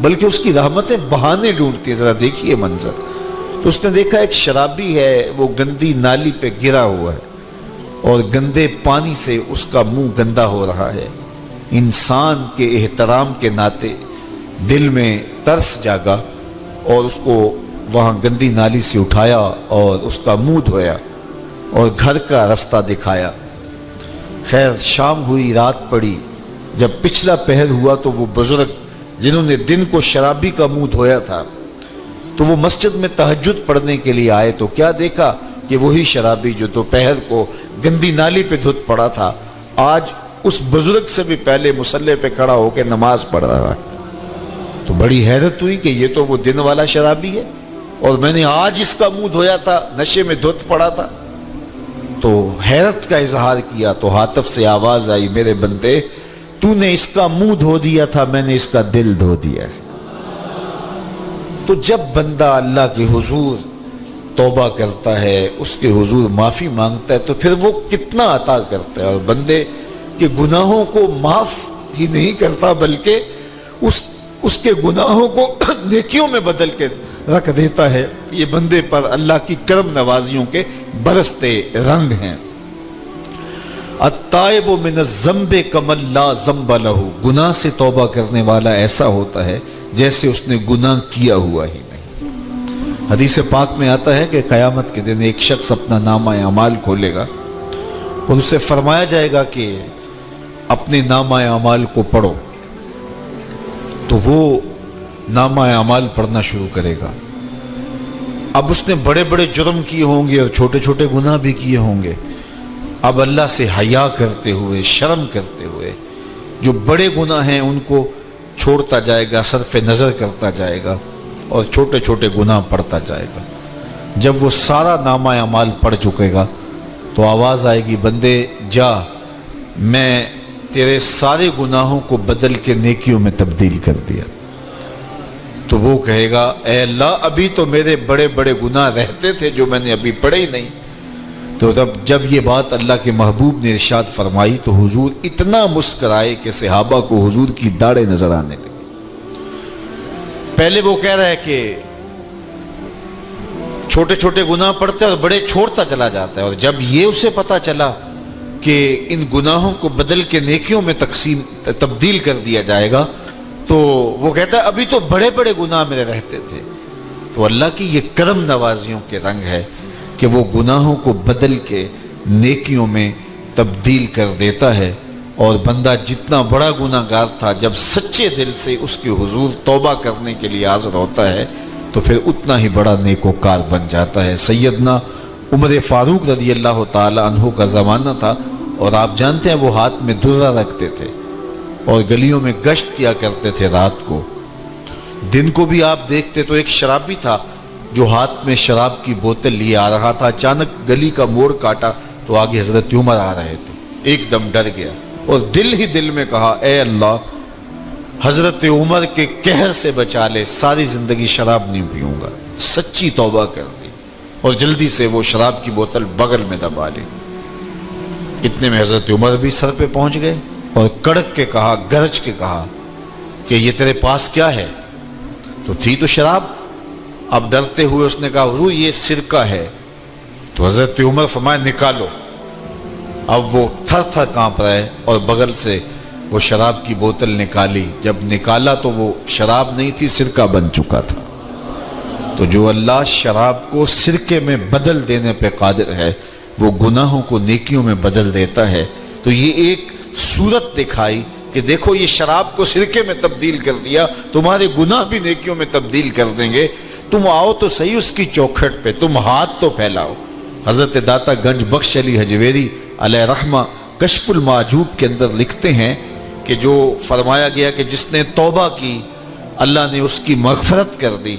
بلکہ اس کی رحمتیں بہانے ڈھونڈتی ہیں. ذرا دیکھیے منظر. تو اس نے دیکھا ایک شرابی ہے، وہ گندی نالی پہ گرا ہوا ہے اور گندے پانی سے اس کا منہ گندا ہو رہا ہے. انسان کے احترام کے ناطے دل میں ترس جاگا اور اس کو وہاں گندی نالی سے اٹھایا اور اس کا منہ دھویا اور گھر کا رستہ دکھایا. خیر شام ہوئی، رات پڑی. جب پچھلا پہر ہوا تو وہ بزرگ جنہوں نے دن کو شرابی کا منہ دھویا تھا تو وہ مسجد میں تہجد پڑھنے کے لیے آئے تو کیا دیکھا کہ وہی شرابی جو دوپہر کو گندی نالی پہ دھت پڑا تھا آج اس بزرگ سے بھی پہلے مصلی پہ کھڑا ہو کے نماز پڑھ رہا ہے. تو بڑی حیرت ہوئی کہ یہ تو وہ دن والا شرابی ہے اور میں نے آج اس کا منہ دھویا تھا، نشے میں دھت پڑا تھا. تو حیرت کا اظہار کیا تو ہاتف سے آواز آئی، میرے بندے تو نے اس کا منہ دھو دیا تھا، میں نے اس کا دل دھو دیا ہے. تو جب بندہ اللہ کے حضور توبہ کرتا ہے، اس کے حضور معافی مانگتا ہے تو پھر وہ کتنا عطا کرتا ہے. اور بندے کے گناہوں کو معاف ہی نہیں کرتا بلکہ اس کے گناہوں کو نیکیوں میں بدل کے رکھ دیتا ہے. یہ بندے پر اللہ کی کرم نوازیوں کے برستے رنگ ہیں. التائب من الذنب کمن لا ذنب لہ، گناہ سے توبہ کرنے والا ایسا ہوتا ہے جیسے اس نے گناہ کیا ہوا ہی نہیں. حدیث پاک میں آتا ہے کہ قیامت کے دن ایک شخص اپنا نامہ اعمال کھولے گا اور اسے فرمایا جائے گا کہ اپنے نامہ اعمال کو پڑھو. تو وہ نامہ اعمال پڑھنا شروع کرے گا. اب اس نے بڑے بڑے جرم کیے ہوں گے اور چھوٹے چھوٹے گناہ بھی کیے ہوں گے. اب اللہ سے حیا کرتے ہوئے، شرم کرتے ہوئے جو بڑے گناہ ہیں ان کو چھوڑتا جائے گا، صرف نظر کرتا جائے گا اور چھوٹے چھوٹے گناہ پڑھتا جائے گا. جب وہ سارا نامہ اعمال پڑھ چکے گا تو آواز آئے گی، بندے جا، میں تیرے سارے گناہوں کو بدل کے نیکیوں میں تبدیل کر دیا. تو وہ کہے گا، اے اللہ ابھی تو میرے بڑے بڑے گناہ رہتے تھے جو میں نے ابھی پڑھے ہی نہیں. تو جب یہ بات اللہ کے محبوب نے ارشاد فرمائی تو حضور اتنا مسکرائے کہ صحابہ کو حضور کی داڑھیں نظر آنے لگی. پہلے وہ کہہ رہا ہے کہ چھوٹے چھوٹے گناہ پڑھتے اور بڑے چھوڑتا چلا جاتا ہے، اور جب یہ اسے پتا چلا کہ ان گناہوں کو بدل کے نیکیوں میں تبدیل کر دیا جائے گا تو وہ کہتا ہے ابھی تو بڑے بڑے گناہ میرے رہتے تھے. تو اللہ کی یہ کرم نوازیوں کے رنگ ہے کہ وہ گناہوں کو بدل کے نیکیوں میں تبدیل کر دیتا ہے. اور بندہ جتنا بڑا گناہ گار تھا جب سچے دل سے اس کے حضور توبہ کرنے کے لیے حاضر ہوتا ہے تو پھر اتنا ہی بڑا نیکوکار بن جاتا ہے. سیدنا عمر فاروق رضی اللہ تعالی عنہ کا زمانہ تھا اور آپ جانتے ہیں وہ ہاتھ میں درہ رکھتے تھے اور گلیوں میں گشت کیا کرتے تھے رات کو. دن کو بھی آپ دیکھتے تو ایک شرابی تھا جو ہاتھ میں شراب کی بوتل لیے آ رہا تھا. اچانک گلی کا موڑ کاٹا تو آگے حضرت عمر آ رہے تھے. ایک دم ڈر گیا اور دل ہی دل میں کہا، اے اللہ حضرت عمر کے قہر سے بچا لے، ساری زندگی شراب نہیں پیوں گا. سچی توبہ کر دی اور جلدی سے وہ شراب کی بوتل بغل میں دبا لی. اتنے میں حضرت عمر بھی سر پہ پہنچ گئے اور کڑک کے کہا، گرج کے کہا کہ یہ تیرے پاس کیا ہے؟ تو تھی تو شراب. اب ڈرتے ہوئے اس نے کہا، حضور یہ سرکہ ہے. تو حضرت عمر فرمایا، نکالو. اب وہ تھر تھر کانپ رہے اور بغل سے وہ شراب کی بوتل نکالی. جب نکالا تو وہ شراب نہیں تھی، سرکہ بن چکا تھا. تو جو اللہ شراب کو سرکے میں بدل دینے پہ قادر ہے وہ گناہوں کو نیکیوں میں بدل دیتا ہے. تو یہ ایک صورت دکھائی کہ دیکھو یہ شراب کو سرکے میں تبدیل کر دیا، تمہارے گناہ بھی نیکیوں میں تبدیل کر دیں گے. تم آؤ تو صحیح اس کی چوکھٹ پہ، تم ہاتھ تو پھیلاؤ. حضرت داتا گنج بخش علی حجویری علیہ رحمہ کشف المعجوب کے اندر لکھتے ہیں کہ جو فرمایا گیا کہ جس نے توبہ کی اللہ نے اس کی مغفرت کر دی.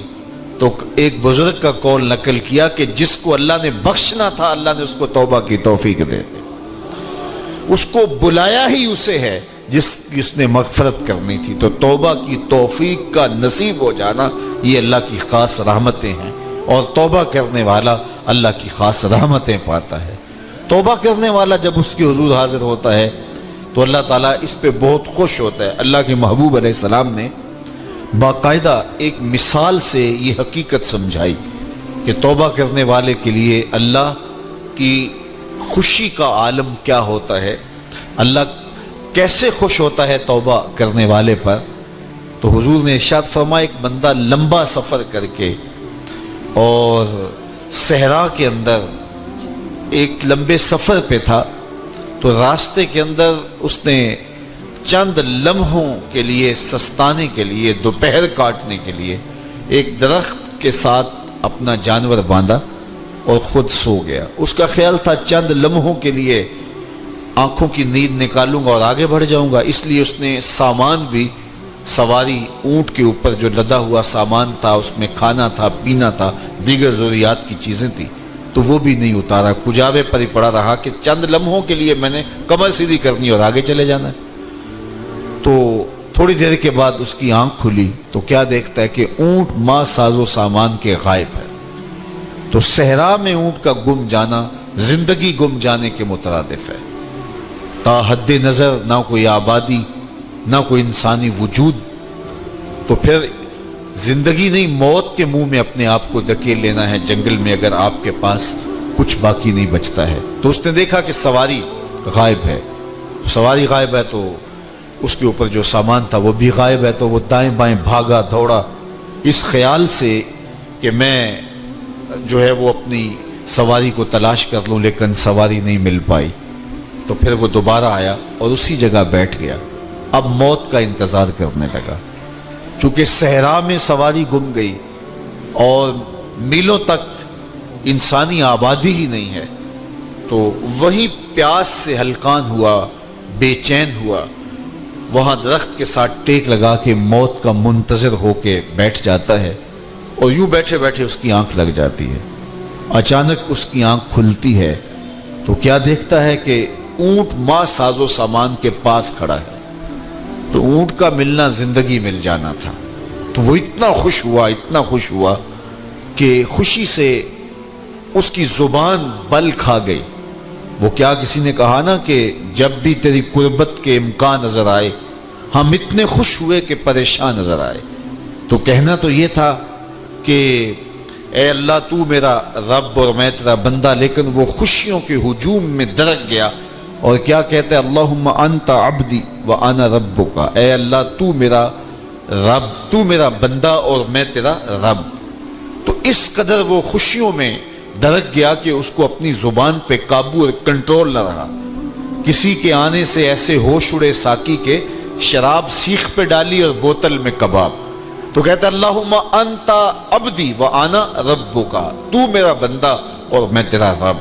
تو ایک بزرگ کا قول نقل کیا کہ جس کو اللہ نے بخشنا تھا اللہ نے اس کو توبہ کی توفیق دے دی. اس کو بلایا ہی اسے ہے جس نے مغفرت کرنی تھی. تو توبہ کی توفیق کا نصیب ہو جانا یہ اللہ کی خاص رحمتیں ہیں اور توبہ کرنے والا اللہ کی خاص رحمتیں پاتا ہے. توبہ کرنے والا جب اس کے حضور حاضر ہوتا ہے تو اللہ تعالیٰ اس پہ بہت خوش ہوتا ہے. اللہ کے محبوب علیہ السلام نے باقاعدہ ایک مثال سے یہ حقیقت سمجھائی کہ توبہ کرنے والے کے لیے اللہ کی خوشی کا عالم کیا ہوتا ہے، اللہ کیسے خوش ہوتا ہے توبہ کرنے والے پر۔ تو حضور نے ارشاد فرمایا ایک بندہ لمبا سفر کر کے اور صحرا کے اندر ایک لمبے سفر پہ تھا، تو راستے کے اندر اس نے چند لمحوں کے لیے سستانے کے لیے، دوپہر کاٹنے کے لیے ایک درخت کے ساتھ اپنا جانور باندھا اور خود سو گیا۔ اس کا خیال تھا چند لمحوں کے لیے آنکھوں کی نیند نکالوں گا اور آگے بڑھ جاؤں گا، اس لیے اس نے سامان بھی، سواری اونٹ کے اوپر جو لدا ہوا سامان تھا، اس میں کھانا تھا، پینا تھا، دیگر ضروریات کی چیزیں تھیں، تو وہ بھی نہیں اتارا، کجاوے پر ہی پڑا رہا کہ چند لمحوں کے لیے میں نے کمر سیدھی کرنی اور آگے چلے جانا ہے۔ تو تھوڑی دیر کے بعد اس کی آنکھ کھلی تو کیا دیکھتا ہے کہ اونٹ ماں ساز و سامان کے غائب ہے۔ تو صحرا میں اونٹ کا گم جانا زندگی گم جانے کے مترادف ہے۔ تا حد نظر نہ کوئی آبادی، نہ کوئی انسانی وجود، تو پھر زندگی نہیں، موت کے منہ میں اپنے آپ کو دھکیل لینا ہے جنگل میں اگر آپ کے پاس کچھ باقی نہیں بچتا ہے۔ تو اس نے دیکھا کہ سواری غائب ہے، سواری غائب ہے تو اس کے اوپر جو سامان تھا وہ بھی غائب ہے، تو وہ دائیں بائیں بھاگا دوڑا اس خیال سے کہ میں جو ہے وہ اپنی سواری کو تلاش کر لوں، لیکن سواری نہیں مل پائی۔ تو پھر وہ دوبارہ آیا اور اسی جگہ بیٹھ گیا، اب موت کا انتظار کرنے لگا۔ چونکہ صحرا میں سواری گم گئی اور میلوں تک انسانی آبادی ہی نہیں ہے، تو وہیں پیاس سے ہلکان ہوا، بے چین ہوا، وہاں درخت کے ساتھ ٹیک لگا کے موت کا منتظر ہو کے بیٹھ جاتا ہے، اور یوں بیٹھے بیٹھے اس کی آنکھ لگ جاتی ہے۔ اچانک اس کی آنکھ کھلتی ہے تو کیا دیکھتا ہے کہ اونٹ ماں ساز و سامان کے پاس کھڑا ہے۔ تو اونٹ کا ملنا زندگی مل جانا تھا، تو وہ اتنا خوش ہوا کہ خوشی سے اس کی زبان بل کھا گئی۔ وہ کیا کسی نے کہا نا کہ جب بھی تیری قربت کے امکان نظر آئے ہم اتنے خوش ہوئے کہ پریشان نظر آئے۔ تو کہنا تو یہ تھا کہ اے اللہ تو میرا رب اور میں تیرا بندہ، لیکن وہ خوشیوں کے ہجوم میں درک گیا اور کیا کہتا ہے، اللہم انت عبدی وانا ربک، اے اللہ تو میرا رب، تو میرا بندہ اور میں تیرا رب۔ تو اس قدر وہ خوشیوں میں درک گیا کہ اس کو اپنی زبان پہ قابو اور کنٹرول نہ رہا۔ کسی کے آنے سے ایسے ہوش اڑے ساقی کے، شراب سیخ پہ ڈالی اور بوتل میں کباب۔ تو کہتا ہے اللہم انت عبدی وانا ربک، تو میرا بندہ اور میں تیرا رب۔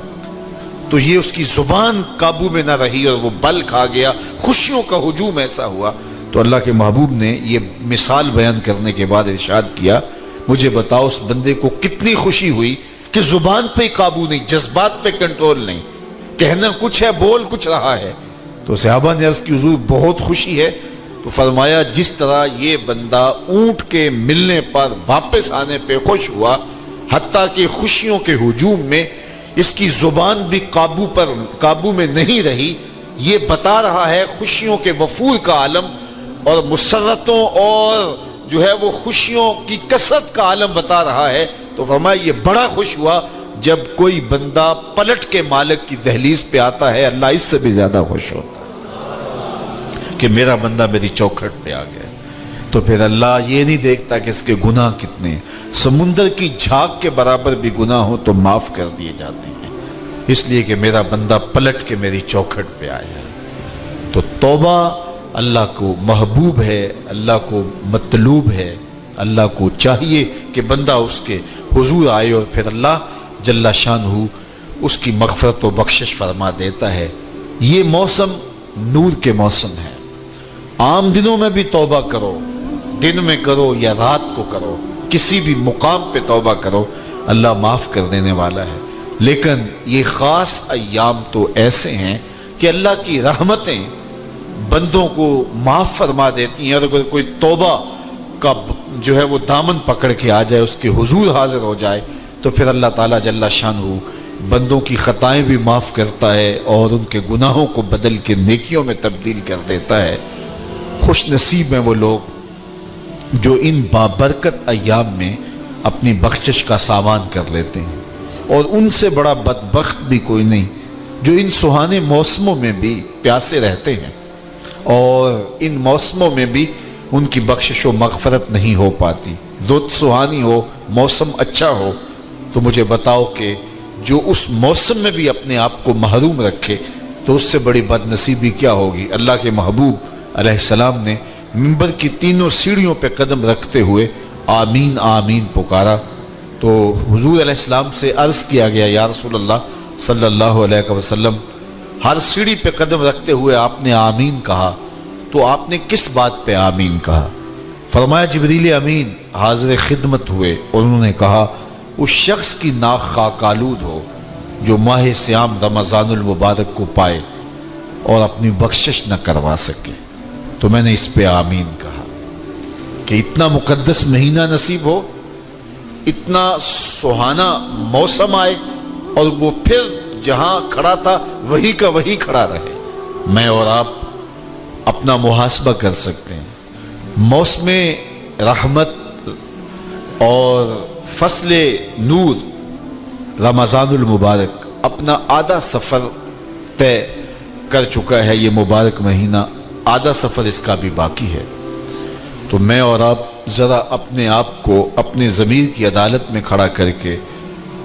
تو یہ اس کی زبان قابو میں نہ رہی اور وہ بل کھا گیا، خوشیوں کا ہجوم ایسا ہوا۔ تو اللہ کے محبوب نے یہ مثال بیان کرنے کے بعد ارشاد کیا، مجھے بتاؤ اس بندے کو کتنی خوشی ہوئی کہ زبان پہ قابو نہیں، جذبات پہ کنٹرول نہیں، کہنا کچھ ہے بول کچھ رہا ہے۔ تو صحابہ نے عرض کی حضور بہت خوشی ہے۔ تو فرمایا جس طرح یہ بندہ اونٹ کے ملنے پر واپس آنے پہ خوش ہوا، حتیٰ کہ خوشیوں کے ہجوم میں اس کی زبان بھی قابو میں نہیں رہی، یہ بتا رہا ہے خوشیوں کے وفور کا عالم اور مسرتوں اور جو ہے وہ خوشیوں کی کثرت کا عالم بتا رہا ہے۔ تو فرمایا یہ بڑا خوش ہوا جب کوئی بندہ پلٹ کے مالک کی دہلیز پہ آتا ہے، اللہ اس سے بھی زیادہ خوش ہوتا کہ میرا بندہ میری چوکھٹ پہ آ گیا۔ تو پھر اللہ یہ نہیں دیکھتا کہ اس کے گناہ کتنے ہیں، سمندر کی جھاگ کے برابر بھی گناہ ہو تو معاف کر دیے جاتے ہیں، اس لیے کہ میرا بندہ پلٹ کے میری چوکھٹ پہ آیا ہے۔ تو توبہ اللہ کو محبوب ہے، اللہ کو مطلوب ہے، اللہ کو چاہیے کہ بندہ اس کے حضور آئے اور پھر اللہ جل شانہ اس کی مغفرت و بخشش فرما دیتا ہے۔ یہ موسم نور کے موسم ہے، عام دنوں میں بھی توبہ کرو، دن میں کرو یا رات کو کرو، کسی بھی مقام پہ توبہ کرو، اللہ معاف کر دینے والا ہے۔ لیکن یہ خاص ایام تو ایسے ہیں کہ اللہ کی رحمتیں بندوں کو معاف فرما دیتی ہیں، اور اگر کوئی توبہ کا جو ہے وہ دامن پکڑ کے آ جائے، اس کے حضور حاضر ہو جائے، تو پھر اللہ تعالیٰ جل شانہ بندوں کی خطائیں بھی معاف کرتا ہے اور ان کے گناہوں کو بدل کے نیکیوں میں تبدیل کر دیتا ہے۔ خوش نصیب ہیں وہ لوگ جو ان بابرکت ایام میں اپنی بخشش کا سامان کر لیتے ہیں، اور ان سے بڑا بدبخت بھی کوئی نہیں جو ان سہانے موسموں میں بھی پیاسے رہتے ہیں اور ان موسموں میں بھی ان کی بخشش و مغفرت نہیں ہو پاتی۔ رت سہانی ہو، موسم اچھا ہو، تو مجھے بتاؤ کہ جو اس موسم میں بھی اپنے آپ کو محروم رکھے تو اس سے بڑی بد نصیبی کیا ہوگی۔ اللہ کے محبوب علیہ السلام نے منبر کی تینوں سیڑھیوں پہ قدم رکھتے ہوئے آمین آمین پکارا، تو حضور علیہ السلام سے عرض کیا گیا، یا رسول اللہ صلی اللہ علیہ وسلم، ہر سیڑھی پہ قدم رکھتے ہوئے آپ نے آمین کہا، تو آپ نے کس بات پہ آمین کہا؟ فرمایا جبریل امین حاضر خدمت ہوئے اور انہوں نے کہا اس شخص کی ناک خاک آلود ہو جو ماہ صیام رمضان المبارک کو پائے اور اپنی بخشش نہ کروا سکے۔ تو میں نے اس پہ آمین کہا کہ اتنا مقدس مہینہ نصیب ہو، اتنا سہانا موسم آئے اور وہ پھر جہاں کھڑا تھا وہی کا وہی کھڑا رہے۔ میں اور آپ اپنا محاسبہ کر سکتے ہیں۔ موسم رحمت اور فصل نور رمضان المبارک اپنا آدھا سفر طے کر چکا ہے، یہ مبارک مہینہ آدھا سفر اس کا بھی باقی ہے۔ تو میں اور آپ ذرا اپنے آپ کو اپنے ضمیر کی عدالت میں کھڑا کر کے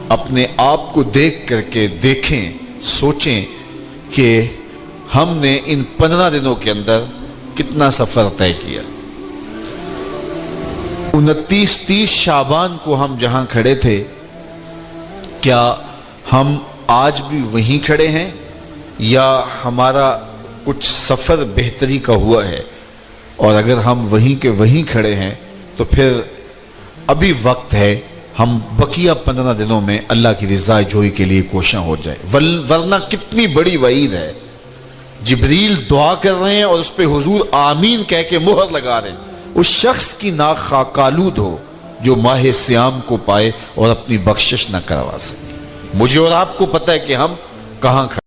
اپنے آپ کو دیکھ کر کے دیکھیں، سوچیں کہ ہم نے ان 15 دنوں کے اندر کتنا سفر طے کیا۔ 29-30 شعبان کو ہم جہاں کھڑے تھے، کیا ہم آج بھی وہیں کھڑے ہیں یا ہمارا کچھ سفر بہتری کا ہوا ہے؟ اور اگر ہم وہیں کے وہیں کھڑے ہیں تو پھر ابھی وقت ہے، ہم بقیہ 15 دنوں میں اللہ کی رضا جوئی کے لیے کوشاں ہو جائے، ورنہ کتنی بڑی وعید ہے۔ جبریل دعا کر رہے ہیں اور اس پہ حضور آمین کہہ کے مہر لگا رہے ہیں، اس شخص کی ناک خاک آلود ہو جو ماہ صیام کو پائے اور اپنی بخشش نہ کروا سکے۔ مجھے اور آپ کو پتہ ہے کہ ہم کہاں کھڑے